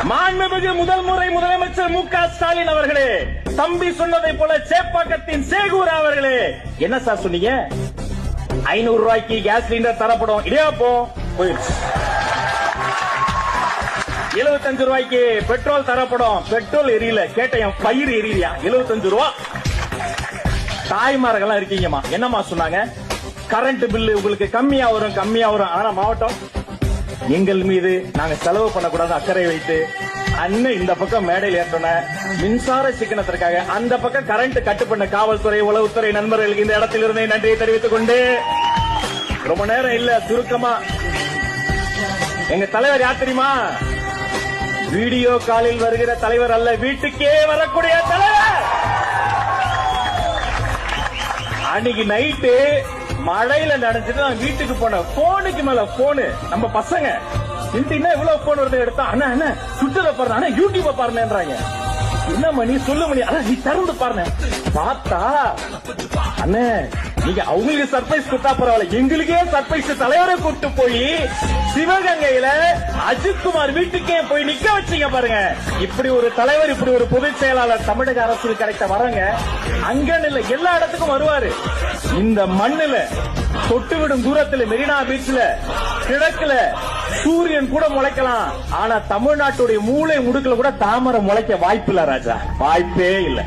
மாண்புமிகு முதல் முறை முதலமைச்சர் மு.க. ஸ்டாலின் அவர்களே, தம்பி சொன்னதை போல சேப்பாக்கத்தின் சேகூர் அவர்களே, என்ன சார் சொன்னீங்க? 500 ரூபாய்க்கு கேஸ் சிலிண்டர் தரப்படும், இடியாப்பம் போயிடுச்சு. 75 ரூபாய்க்கு பெட்ரோல் தரப்படும், பெட்ரோல் எரியல, கேட்டேன் பயிர் எரியலையா? 75 ரூபா. தாய்மார்கள்லாம் இருக்கீங்கம்மா, என்னம்மா சொன்னாங்க? கரண்ட் பில்லு உங்களுக்கு கம்மியா வரும். ஆனா மாவட்டம் எங்கள் மீது நாங்க செலவு பண்ணக்கூடாது அக்கறை வைத்து அண்ணன் இந்த பக்கம் மேடையில் ஏற்றன மின்சார சிக்கனத்திற்காக அந்த பக்கம் கரண்ட் கட்டு பண்ண காவல்துறை உளவுத்துறை நண்பர்களுக்கு இந்த இடத்தில் இருந்தே நன்றியை தெரிவித்துக் கொண்டு ரொம்ப நேரம் இல்ல, சுருக்கமா எங்க தலைவர் யார் தெரியுமா? வீடியோ காலில் வருகிற தலைவர் அல்ல, வீட்டுக்கே வரக்கூடிய தலைவர். அன்னைக்கு நைட்டு மழையில நடந்துட்டு நான் வீட்டுக்கு போனேன். போனுக்கு மேல போனு, நம்ம பசங்க என்ன இவ்வளவு போன் வருது எடுத்தா, அண்ணா சுற்றுல பாருங்க, அண்ணா யூடியூப பாருன்றாங்க. என்ன மணி சொல்லு மணி, நீ திறந்து பாருங்க. பார்த்தா அண்ணே நீங்க அவங்களுக்கு சர்ப்ரைஸ் கொடுத்தா பரவாயில்ல, எங்களுக்கே சர்ப்ரைஸ். தலைவரை கூப்பிட்டு போய் சிவகங்கையில அஜித்குமார் வீட்டுக்கே போய் நிக்க வச்சீங்க பாருங்க. இப்படி ஒரு தலைவர், இப்படி ஒரு பொதுச் செயலாளர் தமிழக அரசு கிடைத்த வரங்க. அங்கன்னு இல்ல, எல்லா இடத்துக்கும் வருவாரு. இந்த மண்ணுல தொட்டுவிடும் தூரத்துல மெரினா பீச்ல கிழக்குல சூரியன் கூட முளைக்கலாம், ஆனா தமிழ்நாட்டுடைய மூளை முடுக்கல கூட தாமரை முளைக்க வாய்ப்பு இல்ல ராஜா, வாய்ப்பே இல்ல.